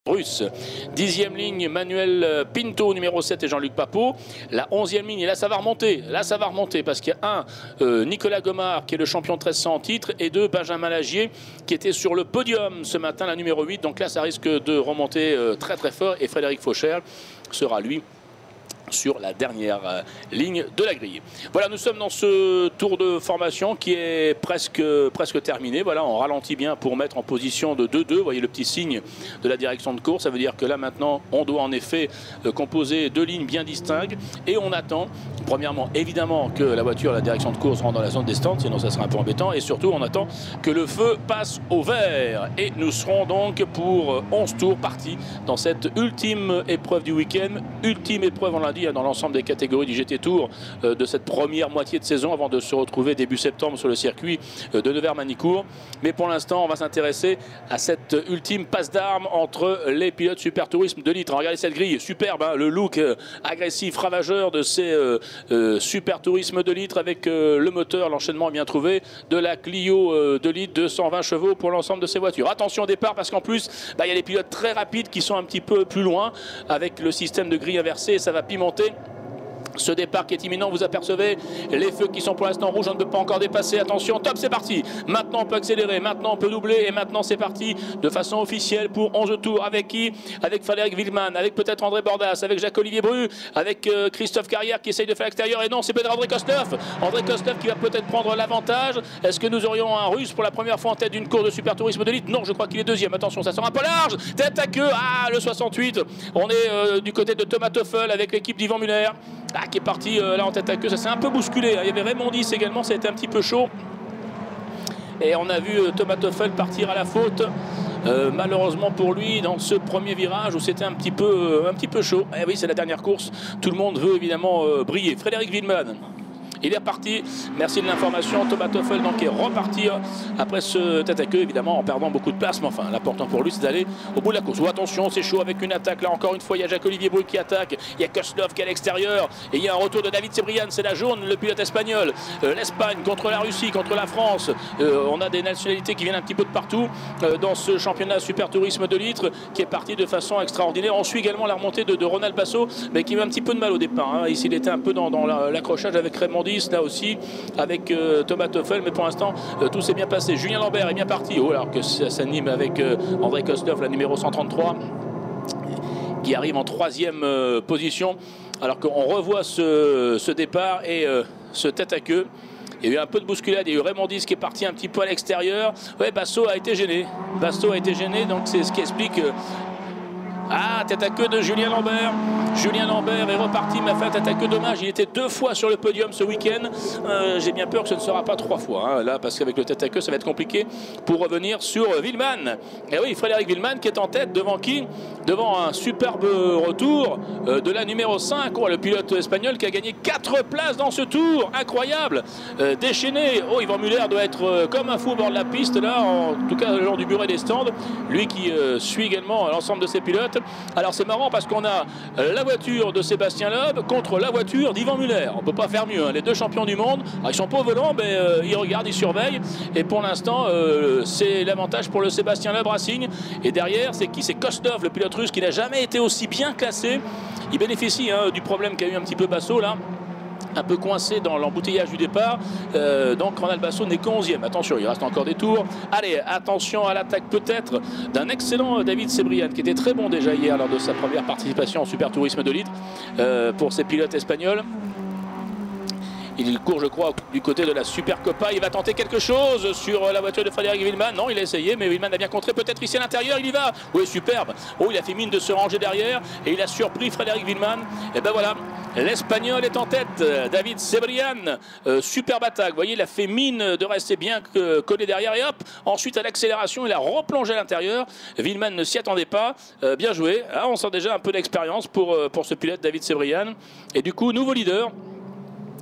russe. 10e ligne, Manuel Pinto, numéro 7 et Jean-Luc Papot. La 11e ligne, et là ça va remonter. Là ça va remonter parce qu'il y a Nicolas Gomard qui est le champion 1300 en titre et 2 Benjamin Lagier qui était sur le podium ce matin, la numéro 8. Donc là ça risque de remonter très très fort et Frédéric Faucher sera lui sur la dernière ligne de la grille. Voilà, nous sommes dans ce tour de formation qui est presque terminé. Voilà, on ralentit bien pour mettre en position de 2-2. Vous voyez le petit signe de la direction de course. Ça veut dire que là maintenant, on doit en effet composer 2 lignes bien distinctes. Et on attend, premièrement, évidemment, que la voiture, la direction de course rentre dans la zone des stands, sinon ça serait un peu embêtant. Et surtout, on attend que le feu passe au vert. Et nous serons donc pour 11 tours partis dans cette ultime épreuve du week-end. Ultime épreuve, on l'a dit, dans l'ensemble des catégories du GT Tour de cette première moitié de saison avant de se retrouver début septembre sur le circuit de Nevers-Manicourt. Mais pour l'instant, on va s'intéresser à cette ultime passe d'armes entre les pilotes Super Tourisme de litre. Regardez cette grille, superbe, hein, le look agressif, ravageur de ces Super Tourisme de litre avec le moteur, l'enchaînement bien trouvé de la Clio de litre, 220 chevaux pour l'ensemble de ces voitures. Attention au départ parce qu'en plus, il y a des pilotes très rapides qui sont un petit peu plus loin avec le système de grille inversée et ça va pimenter ce départ qui est imminent. Vous apercevez les feux qui sont pour l'instant rouges, on ne peut pas encore dépasser. Attention, top, c'est parti. Maintenant on peut accélérer, maintenant on peut doubler et maintenant c'est parti de façon officielle pour 11 tours. Avec qui? Avec Frédéric Wilman, avec peut-être André Bordas, avec Jacques-Olivier Bru, avec Christophe Carrière qui essaye de faire l'extérieur et non, c'est peut-être André Kostov. André Kostov qui va peut-être prendre l'avantage. Est-ce que nous aurions un Russe pour la première fois en tête d'une course de Super Tourisme de litre? Non, je crois qu'il est deuxième. Attention, ça sort un peu large. Tête à queue, le 68. On est du côté de Thomas Toffel avec l'équipe d'Yvan Muller. Qui est parti là en tête à queue, ça s'est un peu bousculé, hein. Il y avait Raymond Dix également, ça a été un petit peu chaud. Et on a vu Thomas Toffel partir à la faute, malheureusement pour lui, dans ce premier virage où c'était un petit peu chaud. Et oui, c'est la dernière course, tout le monde veut évidemment briller. Frédéric Wilman, il est reparti, merci de l'information. Thomas Toffel donc est reparti après ce tête à queue, évidemment en perdant beaucoup de place, mais enfin l'important pour lui c'est d'aller au bout de la course. Oh, attention, c'est chaud avec une attaque là, encore une fois il y a Jacques-Olivier Bru qui attaque, il y a Kosnov qui est à l'extérieur et il y a un retour de David Sebrian, c'est la jaune, le pilote espagnol. L'Espagne contre la Russie, contre la France, on a des nationalités qui viennent un petit peu de partout dans ce championnat Super Tourisme de litre qui est parti de façon extraordinaire. On suit également la remontée de Ronald Basso, mais qui a eu un petit peu de mal au départ, hein. Ici il était un peu dans l'accrochage avec Raymond là aussi avec Thomas Toffel, mais pour l'instant tout s'est bien passé. Julien Lambert est bien parti, alors que ça s'anime avec André Kostov, la numéro 133 qui arrive en 3e position, alors qu'on revoit ce départ et ce tête à queue. Il y a eu un peu de bousculade, il y a eu Raymond Dix qui est parti un petit peu à l'extérieur. Ouais, Basso a été gêné, donc c'est ce qui explique tête à queue de Julien Lambert. Julien Lambert est reparti, mais enfin tête à queue, dommage. Il était 2 fois sur le podium ce week-end. J'ai bien peur que ce ne sera pas 3 fois, hein, là, parce qu'avec le tête à queue, ça va être compliqué pour revenir sur Wilman. Et oui, Frédéric Wilman qui est en tête devant qui? Devant un superbe retour de la numéro 5. Oh, le pilote espagnol qui a gagné 4 places dans ce tour. Incroyable. Déchaîné. Oh, Yvan Muller doit être comme un fou au bord de la piste, là, en tout cas le long du bureau des stands. Lui qui suit également l'ensemble de ses pilotes. Alors c'est marrant parce qu'on a la voiture de Sébastien Loeb contre la voiture d'Yvan Muller. On ne peut pas faire mieux, hein. Les deux champions du monde, ils sont pas au volant, mais ils regardent, ils surveillent. Et pour l'instant, c'est l'avantage pour le Sébastien Loeb Racing. Et derrière, c'est qui? C'est Kostov, le pilote russe qui n'a jamais été aussi bien classé. Il bénéficie du problème qu'a eu un petit peu Basso là, un peu coincé dans l'embouteillage du départ. Donc Ronald Basso n'est qu'au 11e. Attention, il reste encore des tours. Allez, attention à l'attaque peut-être d'un excellent David Sebrian qui était très bon déjà hier lors de sa première participation en Super Tourisme de litre pour ses pilotes espagnols. Il court, je crois, du côté de la Supercopa. Il va tenter quelque chose sur la voiture de Frédéric Wilman. Non, il a essayé, mais Wilman a bien contré. Peut-être ici à l'intérieur, il y va. Oui, superbe. Oh, il a fait mine de se ranger derrière et il a surpris Frédéric Wilman. Et ben voilà, l'Espagnol est en tête. David Sebrian, superbe attaque. Vous voyez, il a fait mine de rester bien collé derrière et hop. Ensuite, à l'accélération, il a replongé à l'intérieur. Wilman ne s'y attendait pas. Bien joué. Ah, on sent déjà un peu d'expérience pour ce pilote David Sebrian. Et du coup, nouveau leader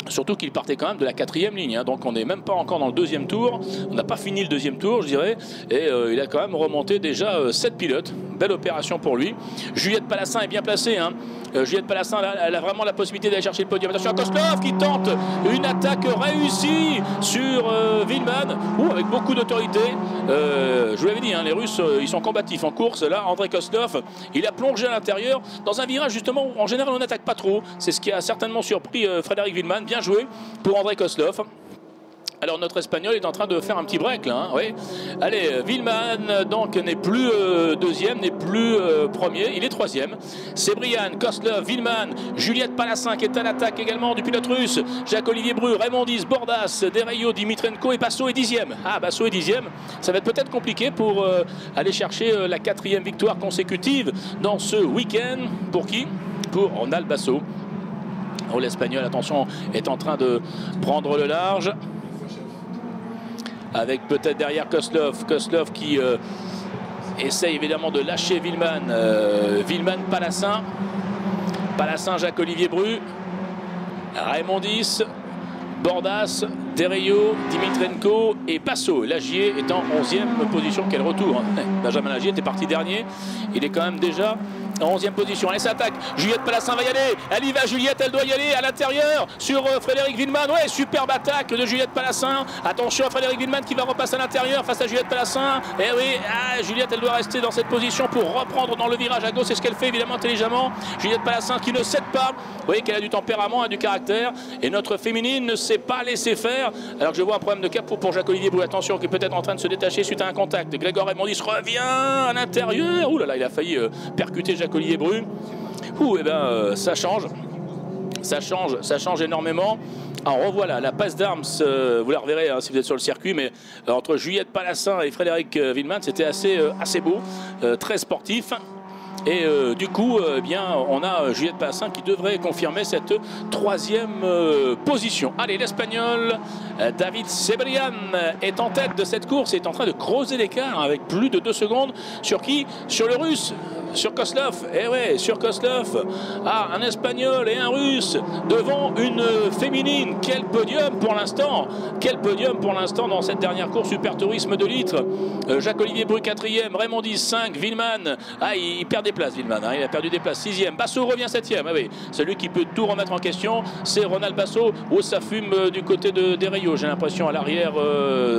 Surtout qu'il partait quand même de la 4e ligne, hein, donc on n'est même pas encore dans le 2e tour, on n'a pas fini le 2e tour je dirais, et il a quand même remonté déjà 7 pilotes, belle opération pour lui. Juliette Palassin est bien placée, hein. Juliette Palassin elle a vraiment la possibilité d'aller chercher le podium. Attention à Koslov qui tente une attaque réussie sur Villeman, avec beaucoup d'autorité. Je vous l'avais dit, hein, les Russes ils sont combatifs en course. Là Andrei Koslov il a plongé à l'intérieur dans un virage justement où en général on n'attaque pas trop, c'est ce qui a certainement surpris Frédéric Villeman. Bien joué pour Andrei Koslov. Alors notre Espagnol est en train de faire un petit break là, hein, oui. Allez, Villeman donc n'est plus 2e, n'est plus 1er, il est 3e. C'est Brian, Koslov, Villeman, Juliette Palassin qui est à l'attaque également du pilote russe, Jacques-Olivier Bru, Raymond Diz, Bordas, Deraillot, Dimitrenko et Basso est 10e. Ah, Basso est 10e, ça va être peut-être compliqué pour aller chercher la 4e victoire consécutive dans ce week-end. Pour qui? Pour Ronald Basso. Oh, l'Espagnol, attention, est en train de prendre le large. Avec peut-être derrière Koslov. Koslov qui essaye évidemment de lâcher Villeman. Villeman, Palassin. Palassin, Jacques-Olivier Bru. Raymond Diz, Bordas, Deraillot, Dimitrenko et Basso. Lagier est en 11e position. Quel retour, hein. Benjamin Lagier était parti dernier. Il est quand même déjà en 11e position. Allez, ça attaque. Juliette Palassin va y aller. Elle y va, Juliette, elle doit y aller à l'intérieur sur Frédéric Villeman. Ouais, superbe attaque de Juliette Palassin. Attention à Frédéric Villeman qui va repasser à l'intérieur face à Juliette Palassin. Et oui, Juliette, elle doit rester dans cette position pour reprendre dans le virage à gauche. C'est ce qu'elle fait évidemment intelligemment. Juliette Palassin qui ne cède pas. Vous voyez qu'elle a du tempérament, du caractère. Et notre féminine ne sait pas laisser faire. Alors que je vois un problème de capot pour Jacques-Olivier Bru. Attention, qui est peut-être en train de se détacher suite à un contact. Grégoire Raymond Diz revient à l'intérieur. Ouh là là, il a failli percuter Jacques-Olivier Bru. Ouh, et ben ça change. Ça change énormément. Alors revoilà la passe d'armes, vous la reverrez hein, si vous êtes sur le circuit, mais entre Juliette Palassin et Frédéric Villeman, c'était assez beau, très sportif. Et du coup, bien, on a Juliette Palassin qui devrait confirmer cette 3e position. Allez, l'Espagnol David Cebrian est en tête de cette course et est en train de creuser l'écart avec plus de 2 secondes. Sur qui? Sur le Russe, sur Koslov. Eh ouais, sur Koslov. Ah, un Espagnol et un Russe devant une féminine. Quel podium pour l'instant! Quel podium pour l'instant dans cette dernière course Super Tourisme de litre. Jacques-Olivier Bru 4e, Raymond Diz 5, Villeman. Ah, il perd des places, Villeman. Hein, il a perdu des places. 6e. Basso revient 7e. Ah oui, celui qui peut tout remettre en question, c'est Ronald Basso. Oh, ça fume du côté de Deraillot, j'ai l'impression, à l'arrière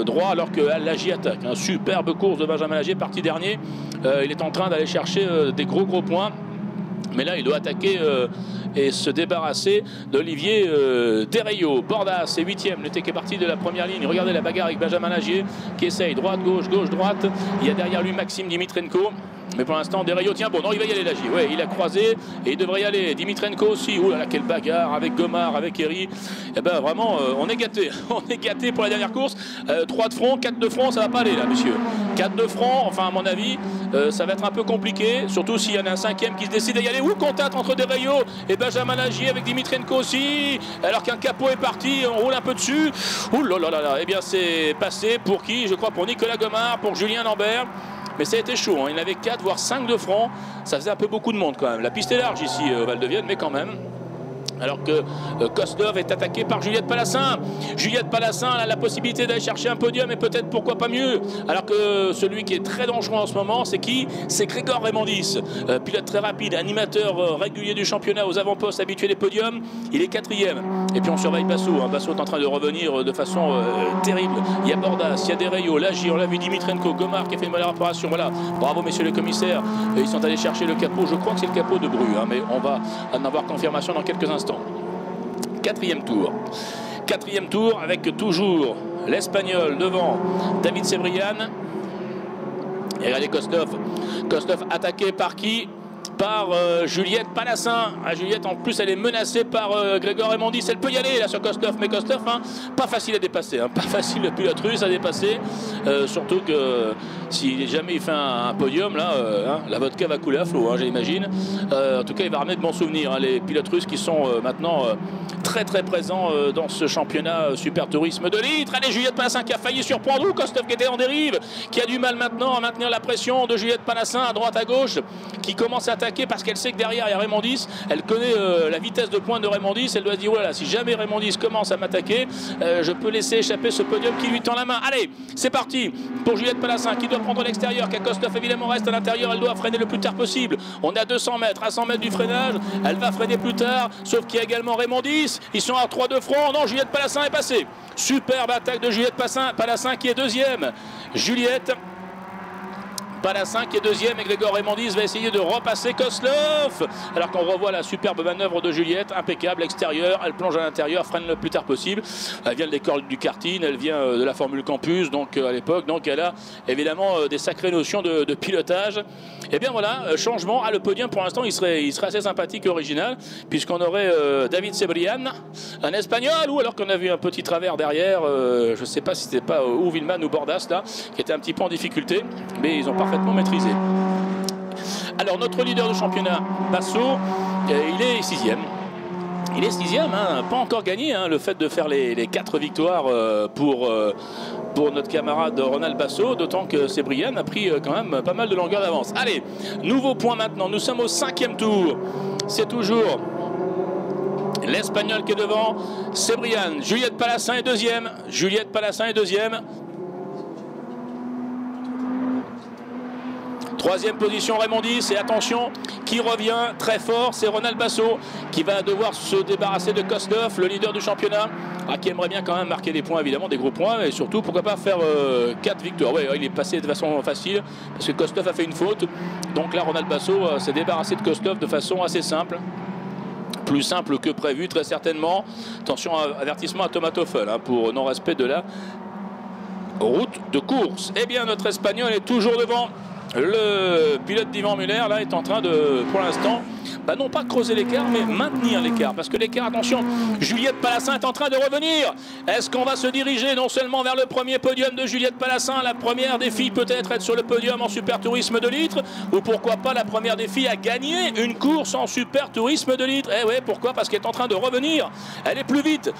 droit, alors que Lagier attaque. Une superbe course de Benjamin Lagier, parti dernier. Il est en train d'aller chercher des gros points. Mais là, il doit attaquer et se débarrasser d'Olivier Deraillot. Bordas est 8e, le qui est parti de la première ligne. Regardez la bagarre avec Benjamin Lagier qui essaye droite, gauche, gauche, droite. Il y a derrière lui Maxime Dimitrenko. Mais pour l'instant, Deraillot, tiens, bon, non, il va y aller, Lagier. Ouais, il a croisé et il devrait y aller. Dimitrenko aussi. Oh là là, quelle bagarre avec Gomard, avec Eri. Eh ben, vraiment, on est gâté. On est gâté pour la dernière course. 3 de front, 4 de front, ça va pas aller, là, monsieur. 4 de front, enfin, à mon avis, ça va être un peu compliqué. Surtout s'il y en a un 5e qui se décide à y aller. Ouh, contact entre Deraillot et Benjamin Lagier avec Dimitrenko aussi. Alors qu'un capot est parti, on roule un peu dessus. Ouh là là là là. Eh bien, c'est passé pour qui? Je crois pour Nicolas Gomard, pour Julien Lambert. Mais ça a été chaud, hein. Il y en avait 4 voire 5 de front. Ça faisait un peu beaucoup de monde quand même. La piste est large ici au Val-de-Vienne, mais quand même. Alors que Koslov est attaqué par Juliette Palassin. Juliette Palassin a la possibilité d'aller chercher un podium et peut-être pourquoi pas mieux. Alors que celui qui est très dangereux en ce moment, c'est qui? C'est Grégoire Raymond Diz, pilote très rapide, animateur régulier du championnat aux avant-postes, habitué des podiums. Il est 4e. Et puis on surveille Basso. Hein. Basso est en train de revenir de façon terrible. Il y a Bordas, il y a Deraillot, Lagier, on l'a vu, Dimitrenko, Gomard qui a fait une bonne réparation. Voilà, bravo messieurs les commissaires. Ils sont allés chercher le capot. Je crois que c'est le capot de Bru, hein, mais on va en avoir confirmation dans quelques instants. 4e tour. 4e tour avec toujours l'Espagnol devant David Cebrian. Et regardez Koslov. Koslov attaqué par qui? Par Juliette Palassin. Juliette en plus elle est menacée par Grégoire Raymond Diz. Elle peut y aller là sur Koslov, mais Koslov hein, pas facile à dépasser, hein, pas facile le pilote russe à dépasser, surtout que si jamais il fait un podium là, hein, la vodka va couler à flot, hein, j'imagine. En tout cas il va ramener de bons souvenirs, hein, les pilotes russes qui sont maintenant très présent dans ce championnat Super Tourisme de litre. Allez, Juliette Palassin qui a failli surprendre, ou Kostov qui était en dérive, qui a du mal maintenant à maintenir la pression de Juliette Palassin à droite à gauche, qui commence à attaquer parce qu'elle sait que derrière il y a Raymond Dis. Elle connaît la vitesse de pointe de Raymond Dis. Elle doit se dire voilà, si jamais Raymond Dis commence à m'attaquer, je peux laisser échapper ce podium qui lui tend la main. Allez, c'est parti pour Juliette Palassin qui doit prendre l'extérieur, car Kostov évidemment reste à l'intérieur. Elle doit freiner le plus tard possible. On est à 200 mètres, à 100 mètres du freinage. Elle va freiner plus tard, sauf qu'il y a également Raymond Dis. Ils sont à 3 de front. Non, Juliette Palassin est passée. Superbe attaque de Juliette Palassin qui est deuxième. Juliette Palassin qui est deuxième, et Grégor Raymondis va essayer de repasser Kostov. Alors qu'on revoit la superbe manœuvre de Juliette, impeccable, extérieur, elle plonge à l'intérieur, freine le plus tard possible. Elle vient de l'école du karting, elle vient de la Formule Campus, donc à l'époque, donc elle a évidemment des sacrées notions de pilotage. Et bien voilà, changement à le podium pour l'instant, il serait assez sympathique et original, puisqu'on aurait David Cebrian, un Espagnol, ou alors qu'on a vu un petit travers derrière, je ne sais pas si c'était pas ou Villeman ou Bordas là, qui était un petit peu en difficulté, mais ils ont parfaitement maîtrisé. Alors notre leader du championnat, Basso, il est sixième. Il est sixième, hein, pas encore gagné, hein, le fait de faire les 4 victoires pour notre camarade Ronald Basso, d'autant que Cebrian a pris quand même pas mal de longueur d'avance. Allez, nouveau point maintenant, nous sommes au 5e tour. C'est toujours l'Espagnol qui est devant, Cebrian. Juliette Palassin est deuxième. Juliette Palassin est deuxième. Troisième position Raymond Dis, et attention, qui revient très fort, c'est Ronald Basso qui va devoir se débarrasser de Kostov, le leader du championnat, qui aimerait bien quand même marquer des points, évidemment, des gros points, et surtout, pourquoi pas faire 4 victoires. Ouais, il est passé de façon facile, parce que Kostov a fait une faute, donc là, Ronald Basso s'est débarrassé de Kostov de façon assez simple. Plus simple que prévu, très certainement. Attention, avertissement à Thomas Toffel, hein, pour non-respect de la route de course. Eh bien, notre Espagnol est toujours devant. Le pilote d'Ivan Muller là est en train de, pour l'instant, non pas creuser l'écart, mais maintenir l'écart. Parce que l'écart, attention, Juliette Palassin est en train de revenir. Est-ce qu'on va se diriger non seulement vers le premier podium de Juliette Palassin, la première des filles peut-être être sur le podium en Super Tourisme de litre, ou pourquoi pas la première des filles à gagner une course en Super Tourisme de litre. Eh ouais, pourquoi? Parce qu'elle est en train de revenir. Elle est plus vite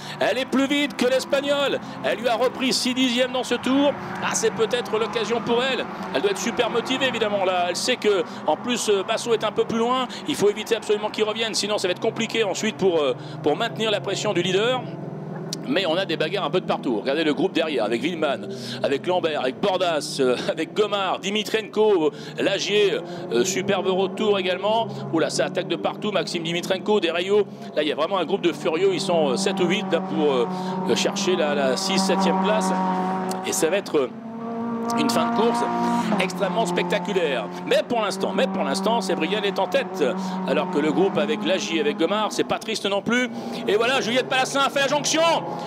que l'Espagnol. Elle lui a repris 6 dixièmes dans ce tour. C'est peut-être l'occasion pour elle. Elle doit être super motivée, évidemment, là. Elle sait que, en plus, Basso est un peu plus loin. Il faut éviter absolument qu'il revienne, sinon ça va être compliqué ensuite pour maintenir la pression du leader. Mais on a des bagarres un peu de partout. Regardez le groupe derrière, avec Villeman, avec Lambert, avec Bordas, avec Gomard, Dimitrenko, Lagier, superbe retour également. Oula, ça attaque de partout, Maxime Dimitrenko, Desrayaux. Là, il y a vraiment un groupe de furieux, ils sont 7 ou 8 là, pour chercher la 6-7e place. Et ça va être une fin de course extrêmement spectaculaire. Mais pour l'instant, Cebrian est en tête. Alors que le groupe avec Lagier, avec Gomard, c'est pas triste non plus. Et voilà, Juliette Palassin a fait la jonction.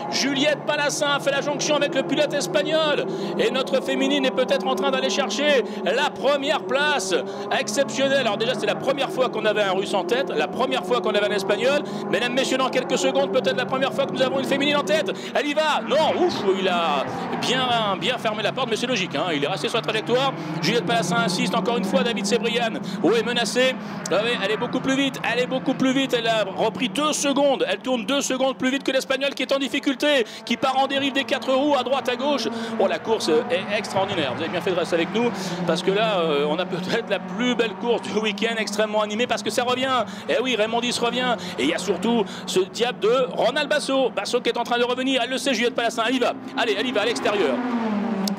Juliette Palassin a fait la jonction avec le pilote espagnol. Et notre féminine est peut-être en train d'aller chercher la première place. Exceptionnelle. Alors déjà, c'est la première fois qu'on avait un Russe en tête, la première fois qu'on avait un Espagnol. Mesdames, messieurs, dans quelques secondes, peut-être la première fois que nous avons une féminine en tête. Elle y va. Non, ouf, il a bien fermé la porte, mais c'est logique. Il est resté sur la trajectoire. Juliette Palassin insiste encore une fois. David Cebrian est menacé. Elle est beaucoup plus vite. Elle a repris 2 secondes. Elle tourne 2 secondes plus vite que l'Espagnol qui est en difficulté, qui part en dérive des 4 roues à droite à gauche. La course est extraordinaire. Vous avez bien fait de rester avec nous, parce que là on a peut-être la plus belle course du week-end, extrêmement animée, parce que ça revient. Et oui, Raymond Dis revient. Et il y a surtout ce diable de Ronald Basso qui est en train de revenir. Elle le sait, Juliette Palassin. Elle y va. Allez, elle y va à l'extérieur.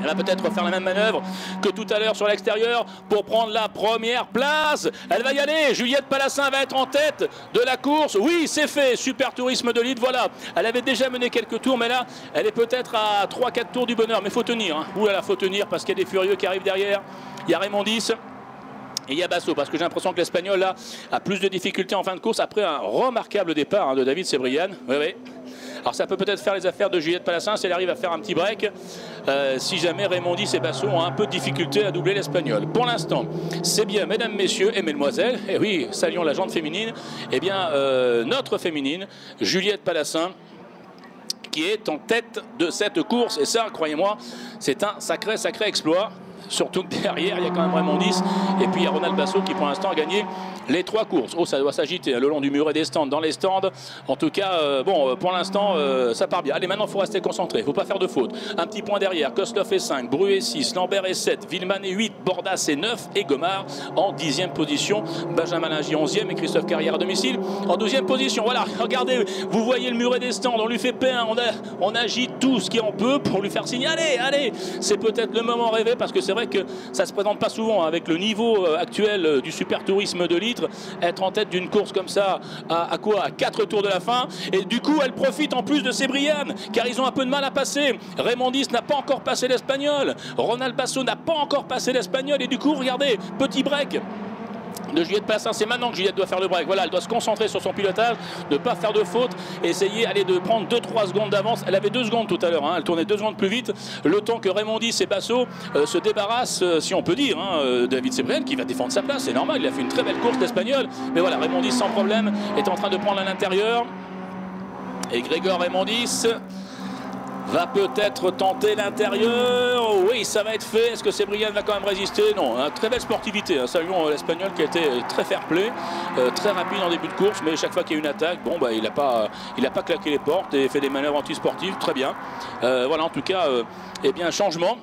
Elle va peut-être faire la même manœuvre que tout à l'heure sur l'extérieur pour prendre la première place. Elle va y aller. Juliette Palassin va être en tête de la course. Oui, c'est fait. Super Tourisme de litre, voilà. Elle avait déjà mené quelques tours, mais là, elle est peut-être à 3-4 tours du bonheur. Mais il faut tenir. Ouh là là, faut tenir, parce qu'il y a des furieux qui arrivent derrière. Il y a Raymond Dis. Et il y a Basso, parce que j'ai l'impression que l'Espagnol là a plus de difficultés en fin de course après un remarquable départ de David Cebrian. Oui. Alors ça peut peut-être faire les affaires de Juliette Palassin si elle arrive à faire un petit break, si jamais Raymond Dis et Basso ont un peu de difficulté à doubler l'Espagnol. Pour l'instant, c'est bien, mesdames, messieurs et mesdemoiselles, et oui, saluons la jante féminine, et bien notre féminine, Juliette Palassin, qui est en tête de cette course. Et ça, croyez-moi, c'est un sacré exploit. Surtout que derrière, il y a quand même Raymond Dix. Et puis il y a Ronald Basso qui pour l'instant a gagné les 3 courses. Oh, ça doit s'agiter le long du muret des stands, dans les stands. En tout cas, bon, pour l'instant, ça part bien. Allez, maintenant, il faut rester concentré. Il ne faut pas faire de faute. Un petit point derrière. Kostloff est 5, Bru est 6, Lambert est 7, Villeman est 8, Bordas est 9 et Gomard en 10e position. Benjamin Lingy 11e et Christophe Carrière à domicile en 12e position. Voilà, regardez, vous voyez le muret des stands. On lui fait pain. On agite tout ce qu'on peut pour lui faire signaler. Allez, c'est peut-être le moment rêvé parce que c'est vrai que ça ne se présente pas souvent avec le niveau actuel du super tourisme de litre. Être en tête d'une course comme ça à quoi? À 4 tours de la fin. Et du coup, elle profite en plus de Sébrian car ils ont un peu de mal à passer. Raymond Dix n'a pas encore passé l'Espagnol. Ronald Basso n'a pas encore passé l'Espagnol. Et du coup, regardez, petit break de Juliette Palassin. C'est maintenant que Juliette doit faire le break. Voilà, elle doit se concentrer sur son pilotage, ne pas faire de faute, essayer de prendre 2-3 secondes d'avance. Elle avait 2 secondes tout à l'heure, hein. Elle tournait 2 secondes plus vite. Le temps que Raymond Dix et Basso se débarrassent, si on peut dire, hein, David Sébrian qui va défendre sa place. C'est normal, il a fait une très belle course d'Espagnol. Mais voilà, Raymond Dix sans problème est en train de prendre à l'intérieur. Et Grégor Raymond Dix va peut-être tenter l'intérieur. Oui, ça va être fait. Est-ce que Sébrian va quand même résister? Non, hein, très belle sportivité. Hein. Saluons l'Espagnol qui a été très fair-play, très rapide en début de course, mais chaque fois qu'il y a une attaque, bon, bah, il n'a pas claqué les portes et fait des manœuvres anti-sportives. Très bien. Voilà, en tout cas, eh bien, changement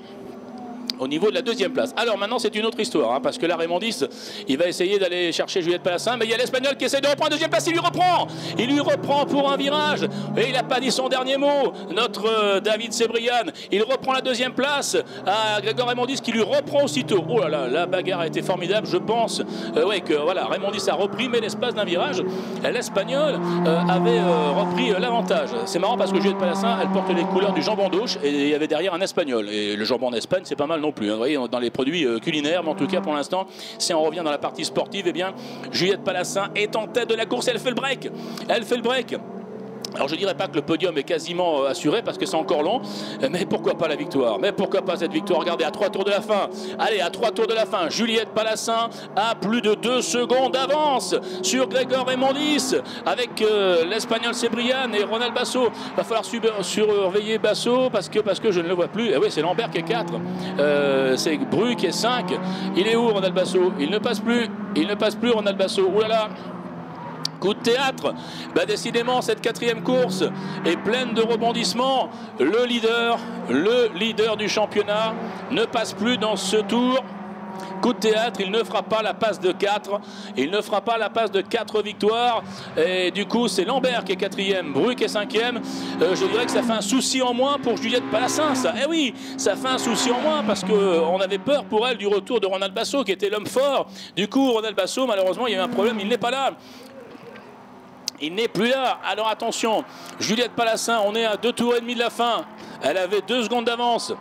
au niveau de la 2e place. Alors maintenant c'est une autre histoire, hein, parce que là Raymond Dix, il va essayer d'aller chercher Juliette Palassin, mais il y a l'Espagnol qui essaie de reprendre 2e place, il lui reprend pour un virage, et il n'a pas dit son dernier mot, notre David Sébrian, il reprend la 2e place à Grégor Raymond Dix qui lui reprend aussitôt. Oh là là, la bagarre a été formidable, je pense ouais, que voilà, Raymond Dix a repris, mais l'espace d'un virage, l'Espagnol avait repris l'avantage. C'est marrant parce que Juliette Palassin, elle porte les couleurs du jambon d'Auch, et il y avait derrière un Espagnol, et le jambon d'Espagne c'est pas mal non plus, hein, vous voyez, dans les produits culinaires, mais en tout cas pour l'instant, si on revient dans la partie sportive, eh bien Juliette Palassin est en tête de la course, elle fait le break, Alors je ne dirais pas que le podium est quasiment assuré parce que c'est encore long, mais pourquoi pas la victoire? Mais pourquoi pas cette victoire? Regardez, à 3 tours de la fin, allez, à 3 tours de la fin, Juliette Palassin a plus de 2 secondes d'avance sur Grégor Raymond Dix avec l'Espagnol Sébrian et Ronald Basso. Il va falloir surveiller Basso parce que je ne le vois plus. Et oui, c'est Lambert qui est 4, c'est Bru qui est 5. Il est où Ronald Basso? Il ne passe plus Ronald Basso. Ouh là là. Coup de théâtre, bah décidément cette 4e course est pleine de rebondissements. Le leader du championnat ne passe plus dans ce tour. Coup de théâtre, il ne fera pas la passe de 4. Il ne fera pas la passe de 4 victoires. Et du coup, c'est Lambert qui est 4e, Bru qui est 5e. Je dirais que ça fait un souci en moins pour Juliette Palassin, ça. Eh oui, ça fait un souci en moins parce qu'on avait peur pour elle du retour de Ronald Basso qui était l'homme fort. Du coup, Ronald Basso, malheureusement, il y a eu un problème, il n'est pas là. Il n'est plus là. Alors attention, Juliette Palassin, on est à 2 tours et demi de la fin. Elle avait 2 secondes d'avance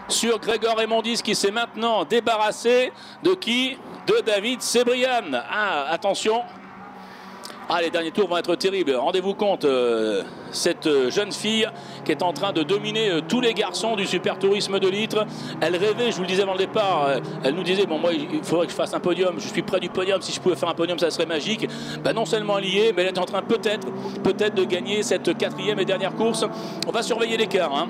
sur Grégor Raymond Dix qui s'est maintenant débarrassé de qui? De David Sébrian. Ah, attention. Ah, les derniers tours vont être terribles. Rendez-vous compte, cette jeune fille qui est en train de dominer tous les garçons du super tourisme de litre. Elle rêvait, je vous le disais avant le départ, elle nous disait, bon moi il faudrait que je fasse un podium, je suis près du podium, si je pouvais faire un podium ça serait magique. Ben, non seulement elle y est, mais elle est en train peut-être de gagner cette 4e et dernière course. On va surveiller l'écart, hein.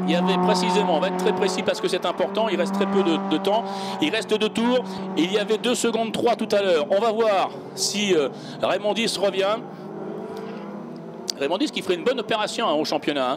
Il y avait précisément, on va être très précis parce que c'est important, il reste très peu de temps, il reste 2 tours, il y avait 2 secondes 3 tout à l'heure. On va voir si Raymond Dix revient. Raymond Dix qui ferait une bonne opération hein, au championnat,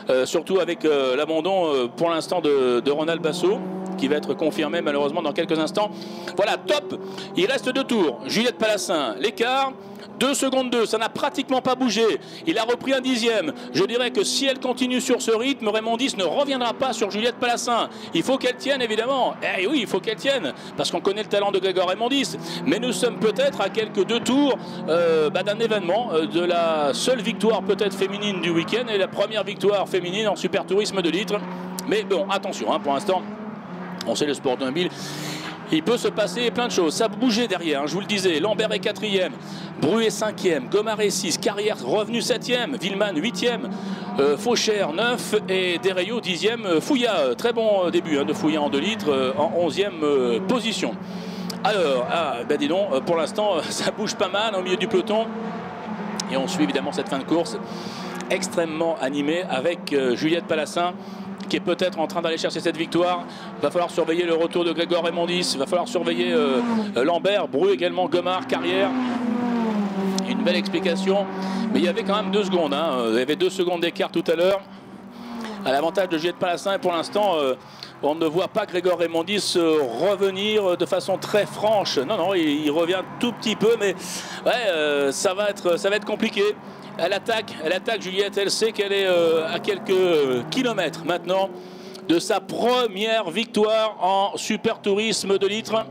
hein. Surtout avec l'abandon pour l'instant de Ronald Basso, qui va être confirmé malheureusement dans quelques instants. Voilà, top, il reste 2 tours. Juliette Palassin, l'écart, 2 secondes 2, ça n'a pratiquement pas bougé. Il a repris un 10e. Je dirais que si elle continue sur ce rythme, Raymond Dix ne reviendra pas sur Juliette Palassin. Il faut qu'elle tienne évidemment. Eh oui, il faut qu'elle tienne, parce qu'on connaît le talent de Grégor Raymond Dix. Mais nous sommes peut-être à quelques 2 tours d'un événement, de la seule victoire peut-être féminine du week-end et la première victoire féminine en super tourisme de litre. Mais bon, attention, hein, pour l'instant, on sait le sport automobile. Il peut se passer plein de choses. Ça bougeait derrière, hein, je vous le disais. Lambert est 4e, Bru est 5e, Gomard est 6, Carrière revenu 7e, Villeman 8e, Fauchère 9 et Desrayaux 10e. Fouillat, très bon début hein, de Fouillat en 2 litres, en 11e position. Alors, ben dis donc, pour l'instant, ça bouge pas mal au milieu du peloton. Et on suit évidemment cette fin de course extrêmement animée avec Juliette Palassin qui est peut-être en train d'aller chercher cette victoire. Il va falloir surveiller le retour de Grégoire Raymondis. Il va falloir surveiller Lambert, Bru également, Gomard, Carrière. Une belle explication. Mais il y avait quand même 2 secondes. Hein. Il y avait 2 secondes d'écart tout à l'heure. À l'avantage de Juliette Palassin. Et pour l'instant, on ne voit pas Grégoire Raymondis revenir de façon très franche. Non, non, il revient tout petit peu. Mais ouais, ça va être compliqué. Elle attaque Juliette. Elle sait qu'elle est à quelques kilomètres maintenant de sa première victoire en super tourisme de litre.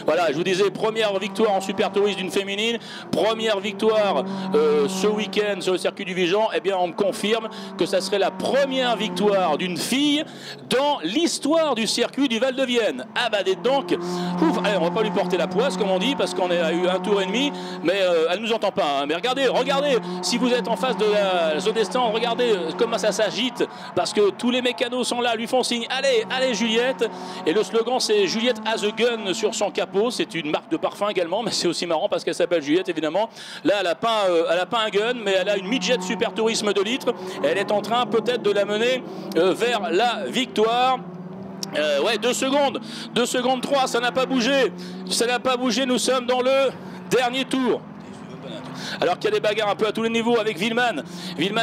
Voilà, je vous disais, première victoire en super tourisme d'une féminine, première victoire ce week-end sur le circuit du Vigeant. Eh bien, on me confirme que ça serait la première victoire d'une fille dans l'histoire du circuit du Val-de-Vienne. Ah bah, dites donc, ouf, allez, on va pas lui porter la poisse, comme on dit, parce qu'on a eu 1 tour et demi, mais elle nous entend pas. Hein. Mais regardez, si vous êtes en face de la zone descente, regardez comment ça s'agite, parce que tous les mécanos sont là, lui font signe, allez, allez Juliette. Et le slogan, c'est Juliette has a gun sur son capot. C'est une marque de parfum également, mais c'est aussi marrant parce qu'elle s'appelle Juliette évidemment. Là, elle n'a pas un gun, mais elle a une midget super tourisme de litre. Elle est en train peut-être de la mener vers la victoire. Ouais, 2 secondes 3, ça n'a pas bougé. Ça n'a pas bougé, nous sommes dans le dernier tour. Alors qu'il y a des bagarres un peu à tous les niveaux avec Villeman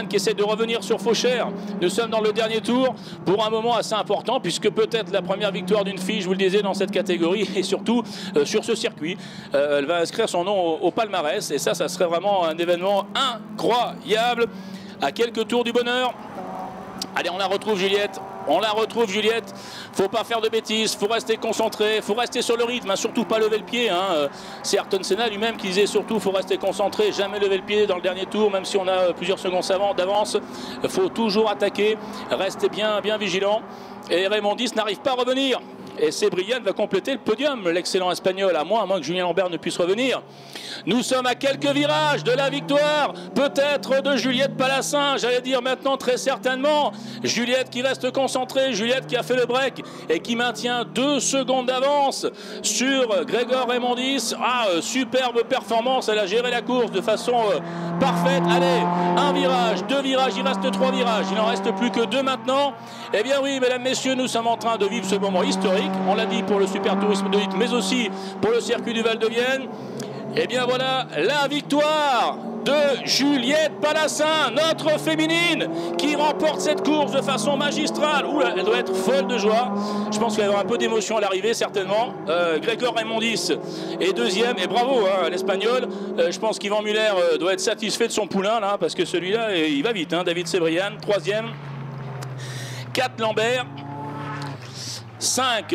qui essaie de revenir sur Fauchère. Nous sommes dans le dernier tour pour un moment assez important, puisque peut-être la première victoire d'une fille, je vous le disais, dans cette catégorie et surtout sur ce circuit. Elle va inscrire son nom au palmarès et ça serait vraiment un événement incroyable à quelques tours du bonheur. Allez, on la retrouve Juliette. Faut pas faire de bêtises, faut rester concentré, faut rester sur le rythme, hein, surtout pas lever le pied. Hein. C'est Ayrton Senna lui-même qui disait surtout faut rester concentré, jamais lever le pied dans le dernier tour, même si on a plusieurs secondes d'avance. Faut toujours attaquer, rester bien vigilant. Et Raymondis n'arrive pas à revenir. Et c'est Brian va compléter le podium, l'excellent espagnol, à moins que Julien Lambert ne puisse revenir. Nous sommes à quelques virages de la victoire, peut-être de Juliette Palassin, j'allais dire maintenant très certainement. Juliette qui reste concentrée, Juliette qui a fait le break et qui maintient 2 secondes d'avance sur Grégoire Raymondis. Ah, superbe performance, elle a géré la course de façon parfaite. Allez, 1 virage, 2 virages, il reste 3 virages, il n'en reste plus que 2 maintenant. Eh bien oui, mesdames, messieurs, nous sommes en train de vivre ce moment historique. On l'a dit pour le super tourisme de litre, mais aussi pour le circuit du Val-de-Vienne. Et bien voilà la victoire de Juliette Palassin, notre féminine, qui remporte cette course de façon magistrale. Ouh, elle doit être folle de joie. Je pense qu'il va y avoir un peu d'émotion à l'arrivée, certainement. Grégoire Raymondis est 2e, et bravo hein, à l'Espagnol. Je pense qu'Yvan Muller doit être satisfait de son poulain, là, parce que celui-là, il va vite. Hein, David Sébrian, 3e. 4 Lambert. 5,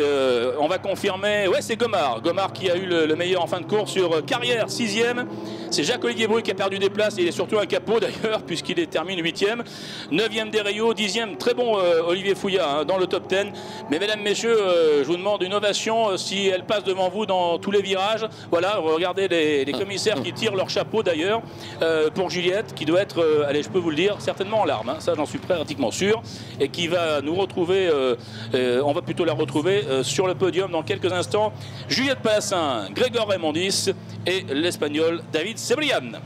on va confirmer, ouais c'est Gomard qui a eu le meilleur en fin de course sur Carrière, 6e. C'est Jacques-Olivier Bru qui a perdu des places et il est surtout un capot d'ailleurs puisqu'il termine 8e. 9e Desrayaux, 10e, très bon Olivier Fouillat hein, dans le top 10. Mais mesdames, messieurs, je vous demande une ovation si elle passe devant vous dans tous les virages. Voilà, regardez les commissaires qui tirent leur chapeau d'ailleurs pour Juliette qui doit être, allez je peux vous le dire, certainement en larmes, hein, ça j'en suis pratiquement sûr, et qui va nous retrouver, on va plutôt la retrouver sur le podium dans quelques instants. Juliette Palassin, Grégoire Raymondis et l'Espagnol David Sébrian.